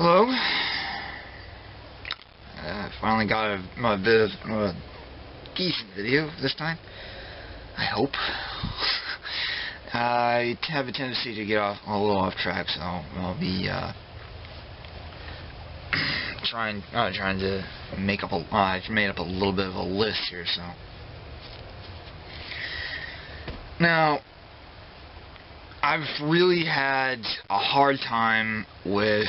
Hello. Finally got a bit of a decent video this time. I hope. I have a tendency to get a little off track, so I'll be trying to make up I made up a little bit of a list here. So now, I've really had a hard time with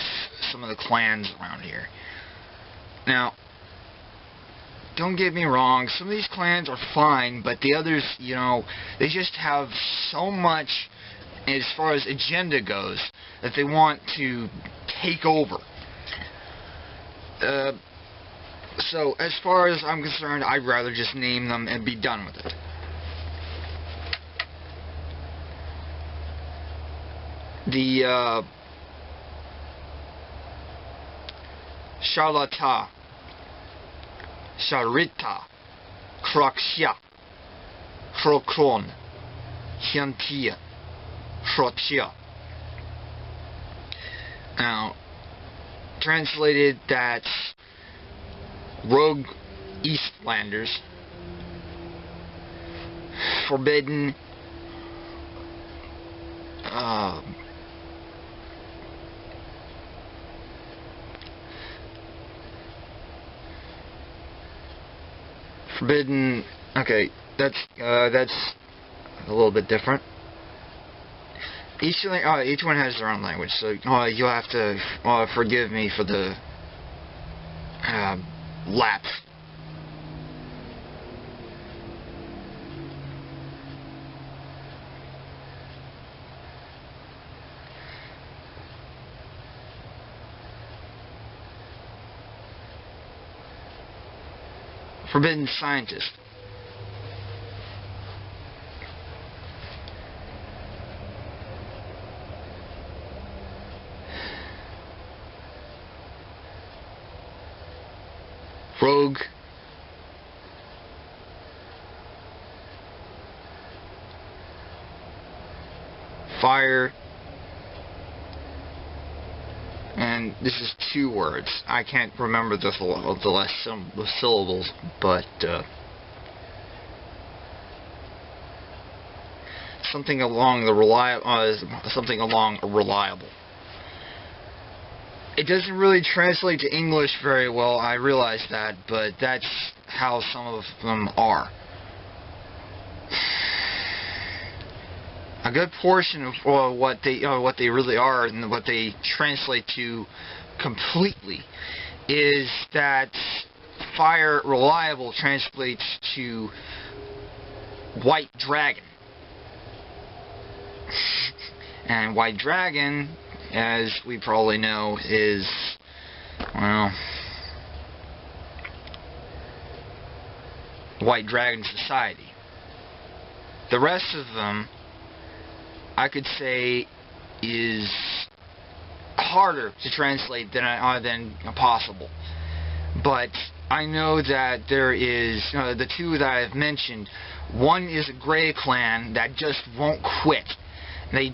some of the clans around here. Now, don't get me wrong, some of these clans are fine, but the others, you know, they just have so much as far as agenda goes that they want to take over. So, as far as I'm concerned, I'd rather just name them and be done with it. The Charlata, Charita, Kraksha, Krokron, Hyantia, Frotsia. Now, translated, that's rogue Eastlanders, forbidden, forbidden. Okay, that's a little bit different. Each one has their own language, so you'll have to forgive me for the lapse. Forbidden scientist. Rogue. Fire. And this is 2 words. I can't remember the syllables, but something along reliable. It doesn't really translate to English very well, I realize that, but that's how some of them are. A good portion of what they really are and what they translate to completely is that fire reliable translates to white dragon. And white dragon, as we probably know, is, well, white dragon society. The rest of them, I could say, is harder to translate than possible. But I know that there is the 2 that I've mentioned. One is a gray clan that just won't quit. They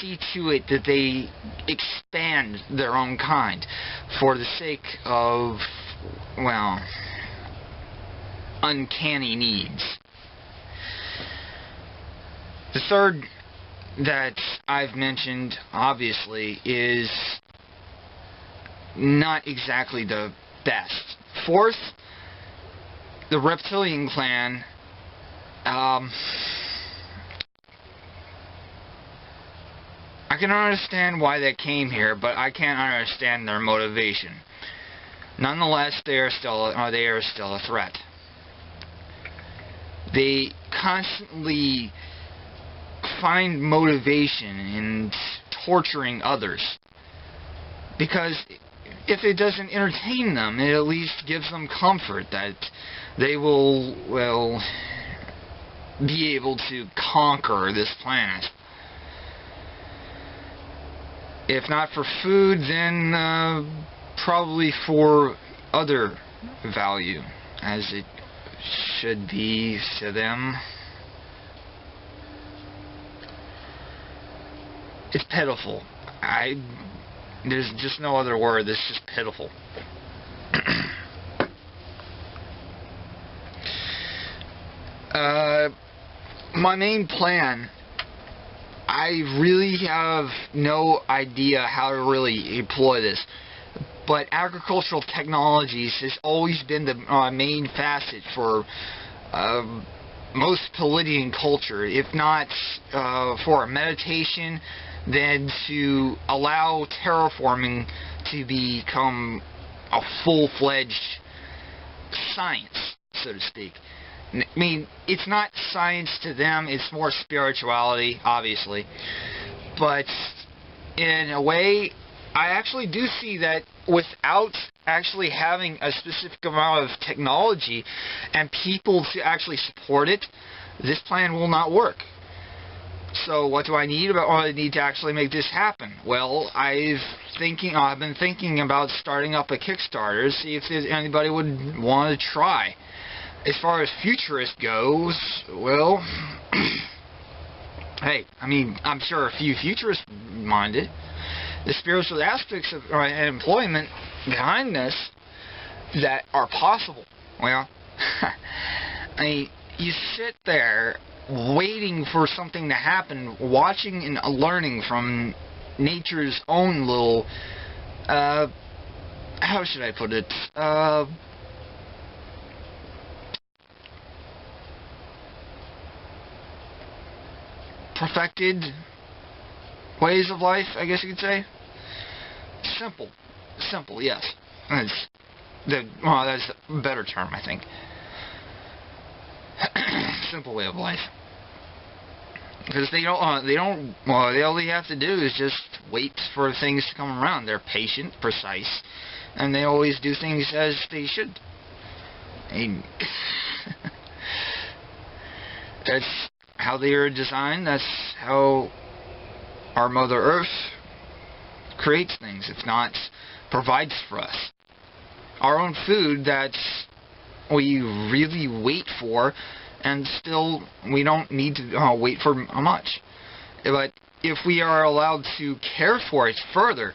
see to it that they expand their own kind for the sake of, well, uncanny needs. The third that I've mentioned, obviously, is not exactly the best. Fourth, the reptilian clan. I can understand why they came here, but I can't understand their motivation. Nonetheless, they are still a threat. They constantly find motivation in torturing others, because if it doesn't entertain them, it at least gives them comfort that they will, well, be able to conquer this planet. If not for food, then probably for other value, as it should be to them. It's pitiful. There's just no other word. This is just pitiful. My main plan, I really have no idea how to really employ this, but agricultural technologies has always been the main facet for most Palladian culture, if not for meditation, then to allow terraforming to become a full-fledged science, so to speak. I mean, it's not science to them, it's more spirituality, obviously. But in a way, I actually do see that without actually having a specific amount of technology and people to actually support it, this plan will not work. So what do I need? I need to actually make this happen. Well, I've been thinking about starting up a Kickstarter, see if anybody would want to try. As far as futurist goes, well, hey, I mean, I'm sure a few futurists mind it. The spiritual aspects of employment behind this that are possible. Well, I mean, you sit there waiting for something to happen, watching and learning from nature's own little, how should I put it, perfected ways of life, I guess you could say. Simple, yes. That's a better term, I think. Simple way of life. Because all they have to do is just wait for things to come around. They're patient, precise, and they always do things as they should. That's how they are designed. That's how our Mother Earth creates things, if not provides for us. Our own food that we really wait for, and still we don't need to wait for much. But if we are allowed to care for it further,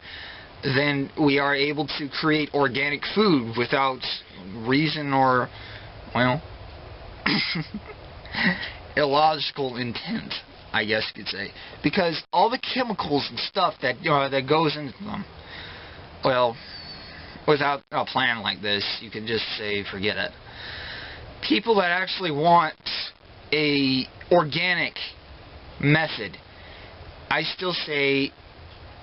then we are able to create organic food without reason or, well, illogical intent, I guess you could say, because all the chemicals and stuff that that goes into them, well, without a plan like this, you can just say forget it. People that actually want a organic method, I still say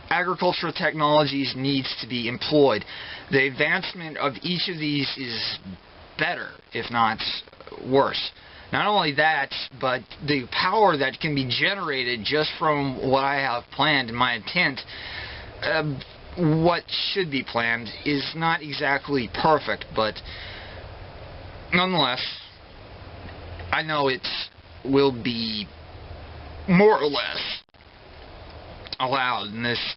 agricultural technologies needs to be employed. The advancement of each of these is better, if not worse. Not only that, but the power that can be generated just from what I have planned in my intent, what should be planned is not exactly perfect, but nonetheless, I know it will be more or less allowed in this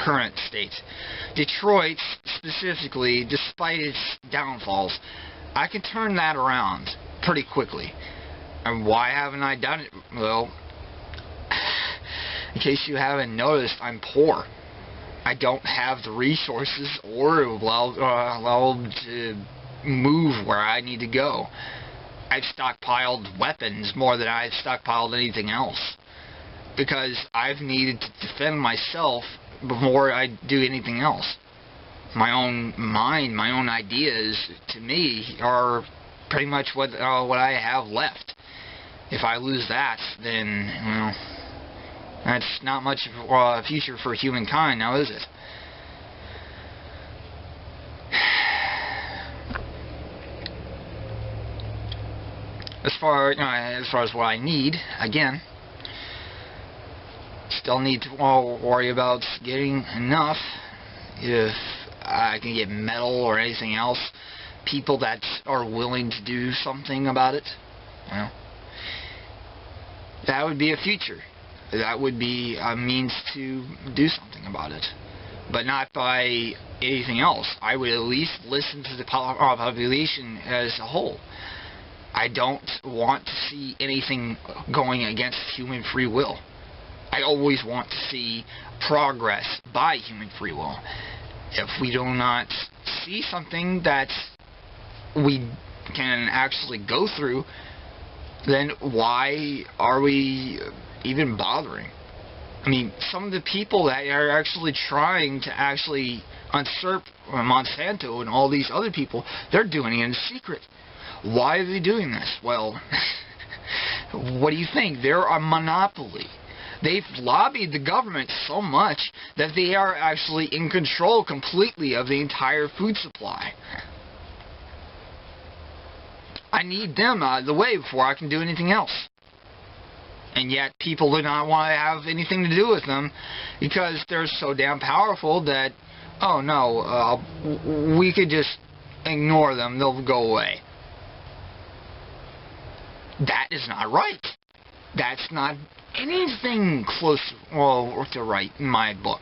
current state. Detroit, specifically, despite its downfalls, I can turn that around pretty quickly. And why haven't I done it? Well, in case you haven't noticed, I'm poor. I don't have the resources or allowed to move where I need to go. I've stockpiled weapons more than I've stockpiled anything else, because I've needed to defend myself before I do anything else. My own mind, my own ideas, to me, are pretty much what I have left. If I lose that, then, well, that's not much of a future for humankind, now is it? As far as what I need, again, still need to worry about getting enough. If I can get metal or anything else, people that are willing to do something about it, well, that would be a future. That would be a means to do something about it, but not by anything else. I would at least listen to the population as a whole. I don't want to see anything going against human free will. I always want to see progress by human free will. If we do not see something that we can actually go through, then why are we even bothering? I mean, some of the people that are actually trying to actually usurp Monsanto and all these other people, they're doing it in secret. Why are they doing this? Well, what do you think? They're a monopoly. They've lobbied the government so much that they are actually in control completely of the entire food supply. I need them out of the way before I can do anything else. And yet people do not want to have anything to do with them because they're so damn powerful that, oh no, we could just ignore them, they'll go away. That is not right. That's not anything close to right in my book.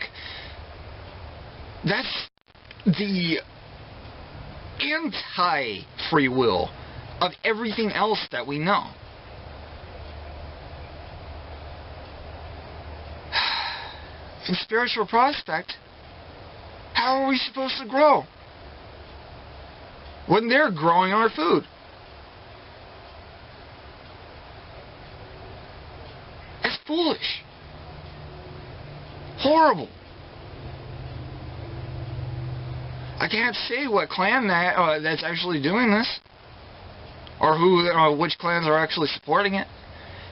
That's the anti-free will of everything else that we know. In spiritual prospect, how are we supposed to grow when they're growing our food? That's foolish. Horrible. I can't say what clan that's actually doing this, or which clans are actually supporting it,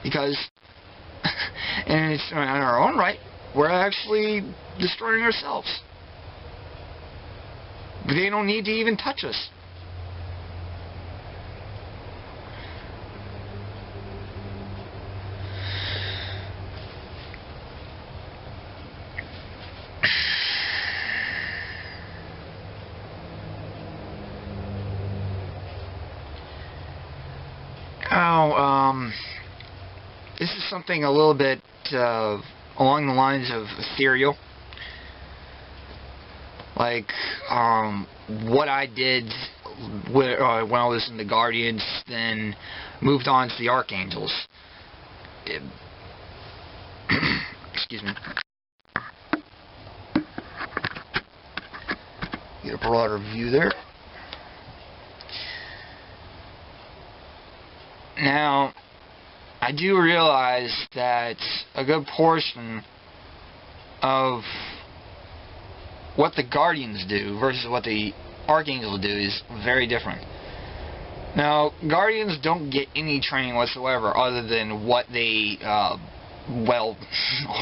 because and it's in our own right, we're actually destroying ourselves. But they don't need to even touch us. This is something a little bit along the lines of ethereal. Like, what I did when I was in the Guardians, then moved on to the archangels. Excuse me. Get a broader view there. Now, I do realize that a good portion of what the Guardians do versus what the Archangels do is very different. Now, Guardians don't get any training whatsoever other than what they,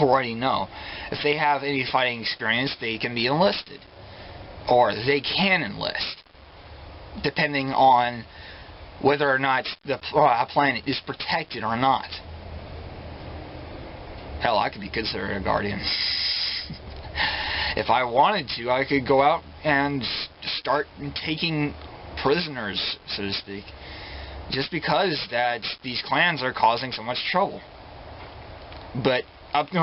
already know. If they have any fighting experience, they can be enlisted. Or they can enlist, depending on whether or not the planet is protected or not. Hell, I could be considered a Guardian. If I wanted to, I could go out and start taking prisoners, so to speak, just because that these clans are causing so much trouble. But up to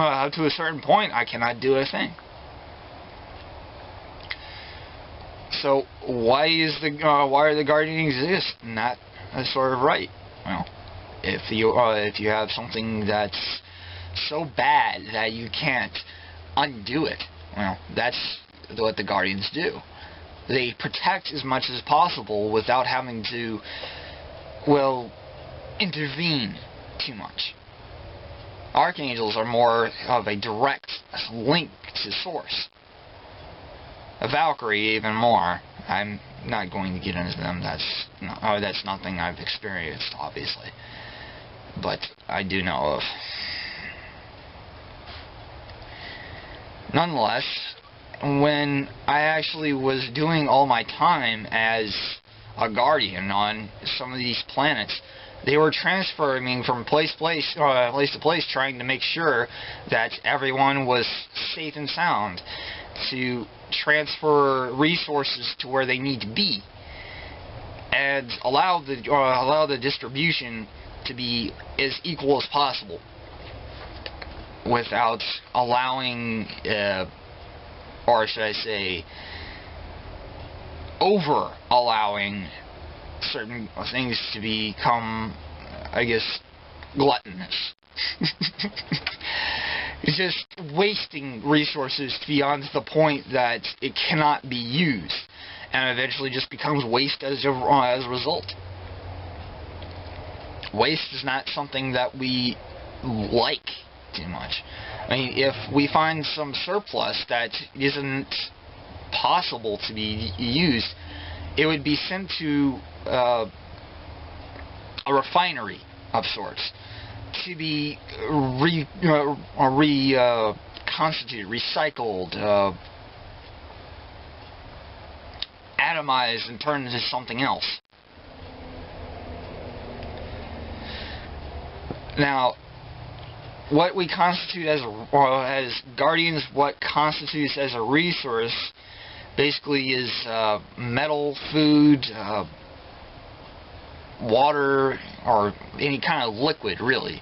a certain point, I cannot do a thing. So why are the Guardians exist? Not a sort of right. Well, if you have something that's so bad that you can't undo it, well, that's what the Guardians do. They protect as much as possible without having to, well, intervene too much. Archangels are more of a direct link to source. A Valkyrie even more. I'm not going to get into them. That's nothing I've experienced, obviously, but I do know of. Nonetheless, when I actually was doing all my time as a Guardian on some of these planets, they were transferring me from place to place, trying to make sure that everyone was safe and sound, to transfer resources to where they need to be, and allow the distribution to be as equal as possible, without allowing, or should I say, over allowing certain things to become, I guess, gluttonous. It's just wasting resources beyond the point that it cannot be used, and eventually just becomes waste as a result. Waste is not something that we like too much. I mean, if we find some surplus that isn't possible to be used, it would be sent to a refinery of sorts to be reconstituted, recycled, atomized, and turned into something else. Now, what we constitute as guardians, what constitutes as a resource, basically is metal, food, water, or any kind of liquid, really,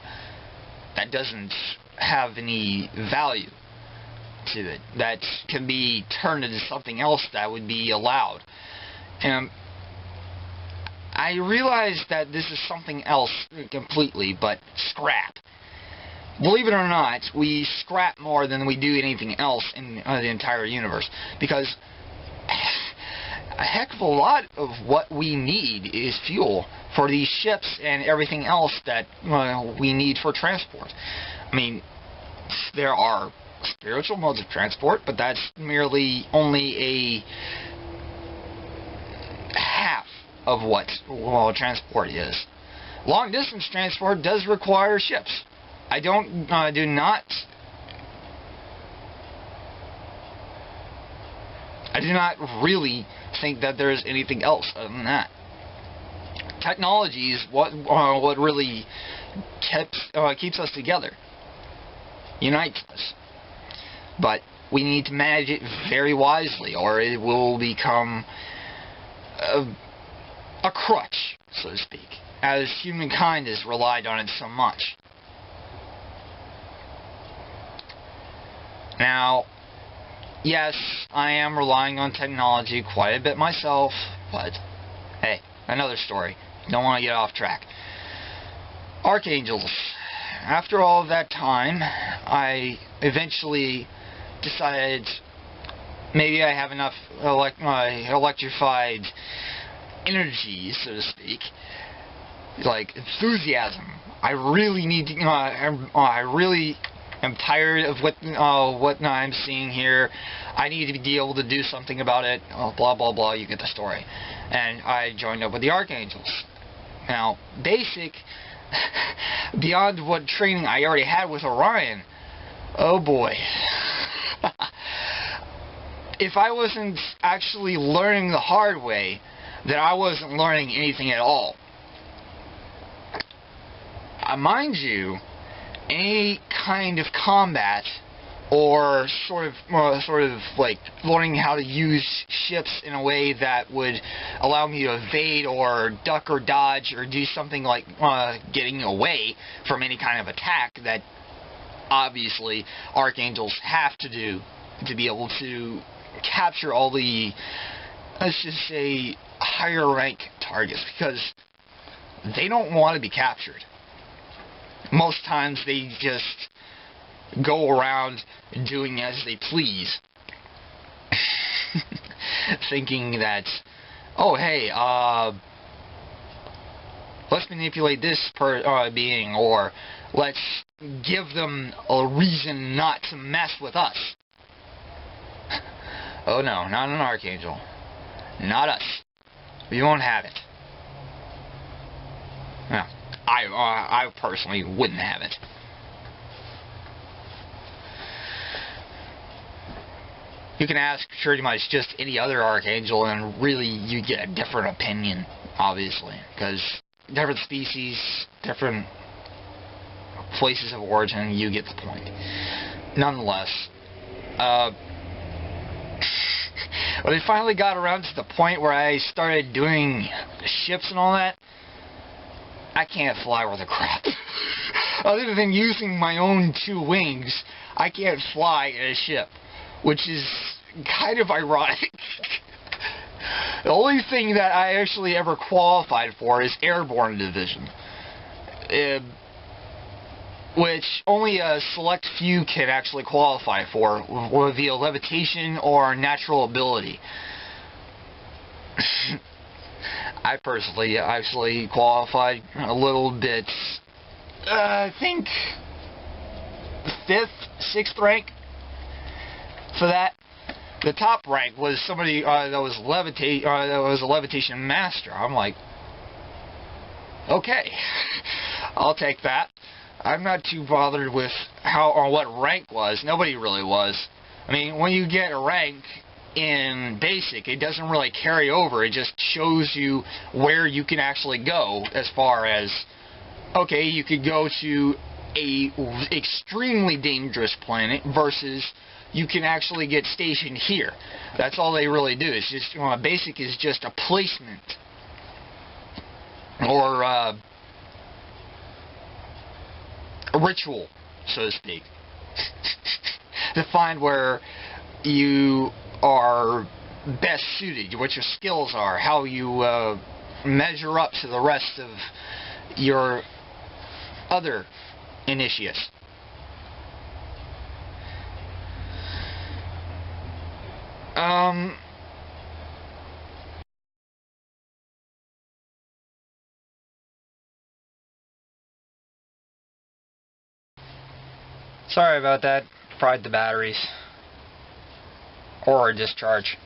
that doesn't have any value to it, that can be turned into something else that would be allowed. And I realize that this is something else completely, but scrap. Believe it or not, we scrap more than we do anything else in the entire universe, because a heck of a lot of what we need is fuel for these ships and everything else that we need for transport. I mean, there are spiritual modes of transport, but that's merely only a half of what transport is. Long distance transport does require ships. I do not really think that there's anything else other than that. Technology is what really keeps us together, unites us. But we need to manage it very wisely, or it will become a crutch, so to speak, as humankind has relied on it so much. Now, yes, I am relying on technology quite a bit myself, but hey, another story. Don't want to get off track. Archangels. After all of that time, I eventually decided maybe I have enough electrified energy, so to speak, like enthusiasm. I really need to. I really am tired of what I'm seeing here. I need to be able to do something about it. Blah blah blah. You get the story. And I joined up with the Archangels. Now, basic, beyond what training I already had with Orion. Oh boy. If I wasn't actually learning the hard way, then I wasn't learning anything at all. Mind you, any kind of combat or sort of like learning how to use ships in a way that would allow me to evade or duck or dodge or do something like getting away from any kind of attack that obviously Archangels have to do to be able to capture all the, let's just say, higher rank targets, because they don't want to be captured. Most times they just go around doing as they please, thinking that, oh hey, let's manipulate this being, or let's give them a reason not to mess with us. Oh no, not an Archangel. Not us. We won't have it. No, I personally wouldn't have it. You can ask pretty much just any other Archangel and really you get a different opinion, obviously, because different species, different places of origin, you get the point. Nonetheless, when I finally got around to the point where I started doing ships and all that, I can't fly worth a crap. Other than using my own 2 wings, I can't fly in a ship, which is kind of ironic. The only thing that I actually ever qualified for is airborne division. which only a select few can actually qualify for, via levitation or natural ability. I personally actually qualified a little bit, I think 5th, 6th rank for that. The top rank was somebody that was a levitation master. I'm like, okay, I'll take that. I'm not too bothered with how or what rank was. Nobody really was. I mean, when you get a rank in basic, it doesn't really carry over. It just shows you where you can actually go, as far as, okay, you could go to a extremely dangerous planet versus you can actually get stationed here. That's all they really do. It's just, basic is just a placement, or a ritual, so to speak, to find where you are best suited, what your skills are, how you measure up to the rest of your other initiates. Sorry about that. Fried the batteries. Or a discharge.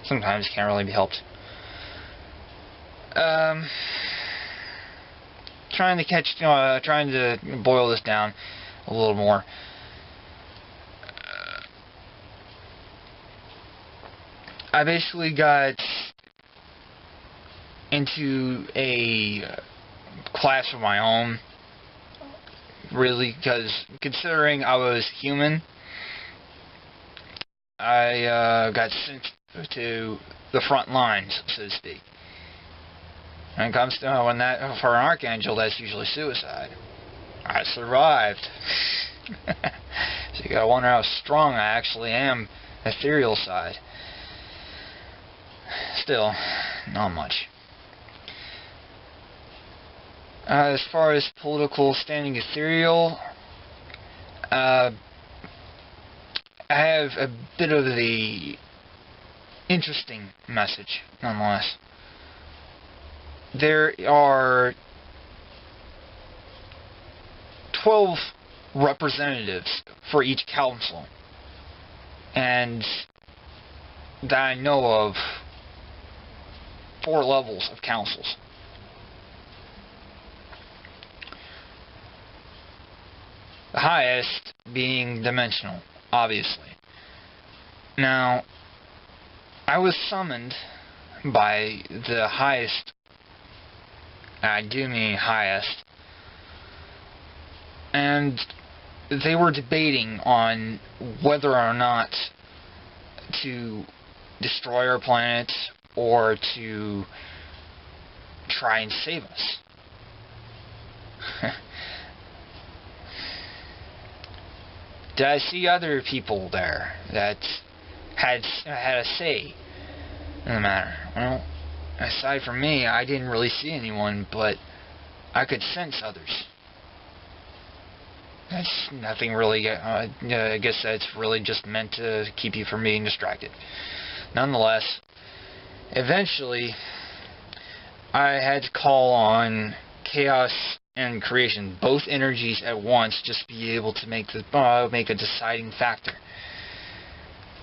Sometimes can't really be helped. Trying to boil this down a little more. I basically got into a class of my own, really, because considering I was human, I got sent to the front lines, so to speak. And it comes to for an archangel, that's usually suicide. I survived. So you gotta wonder how strong I actually am, ethereal side. Still, not much. As far as political standing, ethereal, I have a bit of the interesting message, nonetheless. There are 12 representatives for each council, and that I know of, 4 levels of councils. The highest being dimensional, obviously. Now, I was summoned by the highest, and I do mean highest, and they were debating on whether or not to destroy our planet or to try and save us. Did I see other people there that had a say in the matter? Well, aside from me, I didn't really see anyone, but I could sense others. That's nothing really. I guess that's really just meant to keep you from being distracted. Nonetheless, eventually, I had to call on chaos and creation, both energies at once, just to be able to make a deciding factor.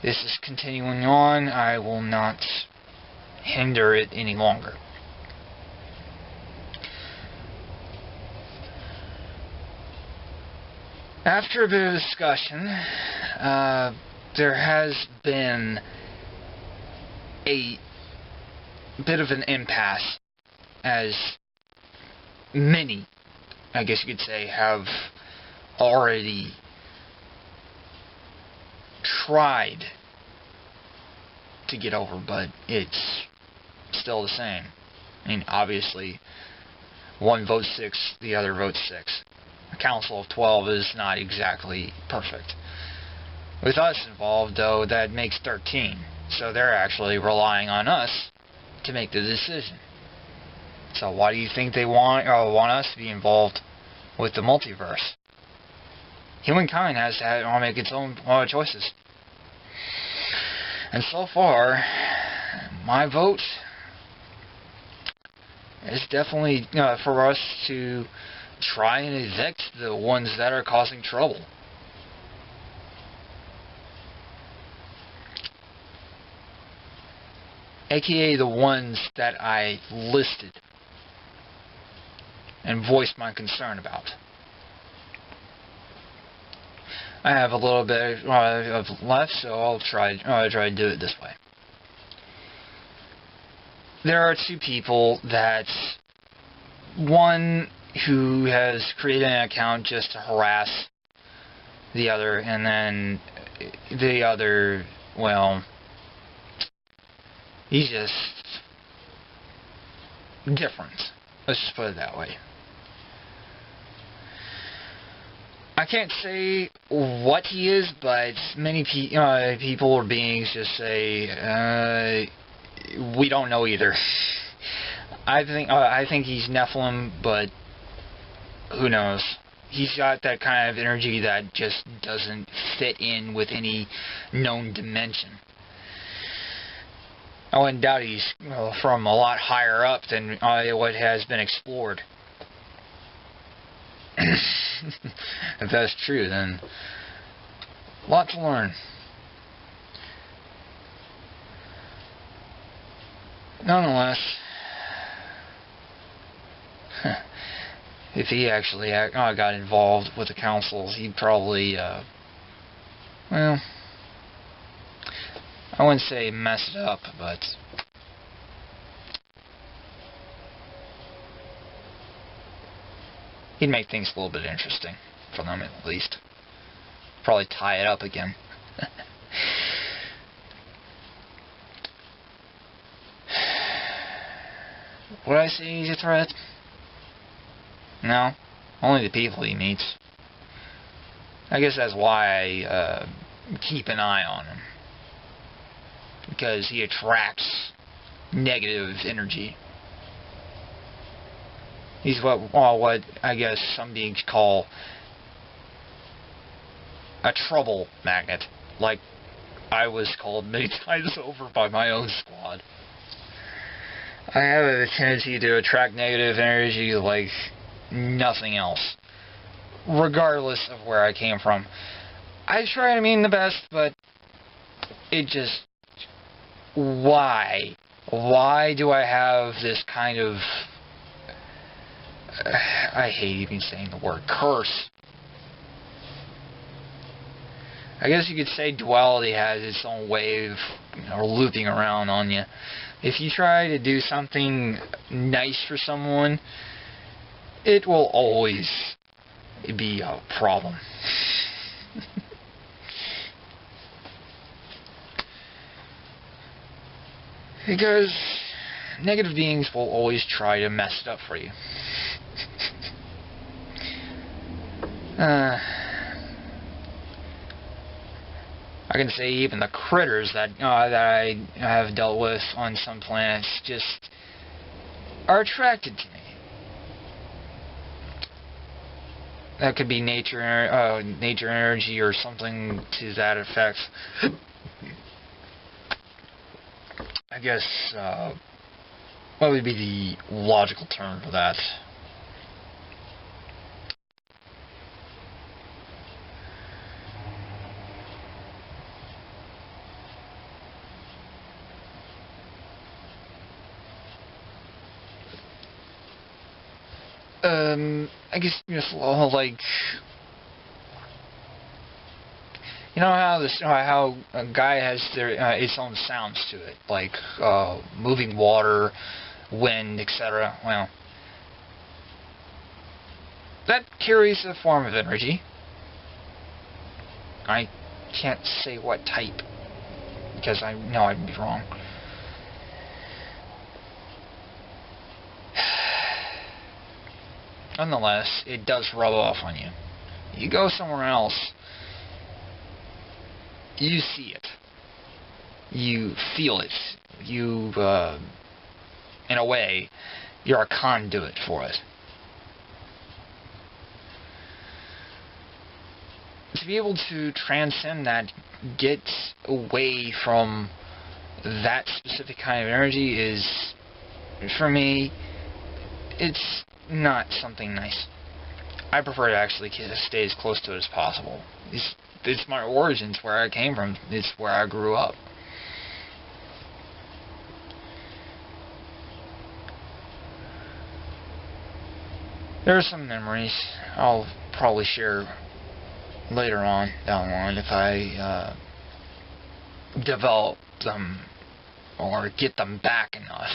This is continuing on. I will not hinder it any longer. After a bit of discussion, there has been a bit of an impasse, as many, I guess you could say, have already tried to get over, but it's still the same. I mean, obviously, one votes 6, the other votes 6. A council of 12 is not exactly perfect. With us involved, though, that makes 13. So they're actually relying on us to make the decision. So why do you think they want us to be involved with the multiverse? Humankind has to make its own choices. And so far, my vote is definitely for us to try and evict the ones that are causing trouble. AKA the ones that I listed and voiced my concern about. I have a little bit of left, so I'll try to do it this way. There are two people that, one who has created an account just to harass the other, and then the other, well, he's just different. Let's just put it that way. I can't say what he is, but many people or beings just say, we don't know either. I think he's Nephilim, but who knows? He's got that kind of energy that just doesn't fit in with any known dimension. I wouldn't doubt he's from a lot higher up than what has been explored. If that's true, then a lot to learn. Nonetheless, if he actually got involved with the councils, he'd probably, well, I wouldn't say mess it up, but he'd make things a little bit interesting for them, at least. Probably tie it up again. Would I say he's a threat? No. Only the people he meets. I guess that's why I keep an eye on him. Because he attracts negative energy. He's what I guess some beings call a trouble magnet. Like I was called many times over by my own squad. I have a tendency to attract negative energy like nothing else, regardless of where I came from. I try to mean the best, but it just... Why? Why do I have this kind of... I hate even saying the word curse. I guess you could say duality has its own way of looping around on you. If you try to do something nice for someone, it will always be a problem. Because negative beings will always try to mess it up for you. I can say even the critters that I have dealt with on some planets just are attracted to me. That could be nature energy or something to that effect. I guess what would be the logical term for that? I guess just like, you know how how a guy has its own sounds to it, like moving water, wind, etc. Well, that carries a form of energy. I can't say what type because I know I'd be wrong. Nonetheless, it does rub off on you. You go somewhere else, you see it. You feel it. You, in a way, You're a conduit for it. To be able to transcend that, get away from that specific kind of energy is, for me, it's not something nice. I prefer to actually stay as close to it as possible. It's my origins, where I came from. It's where I grew up. There are some memories I'll probably share later on down the line if I develop them or get them back enough.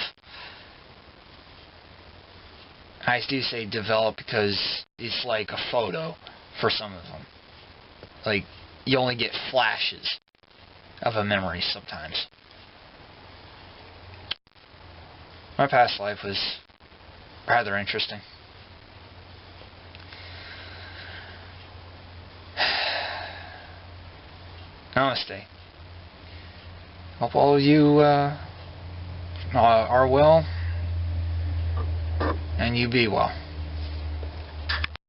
I do say develop because it's like a photo for some of them. Like, you only get flashes of a memory sometimes. My past life was rather interesting. Namaste. Hope all of you are well, and you be well.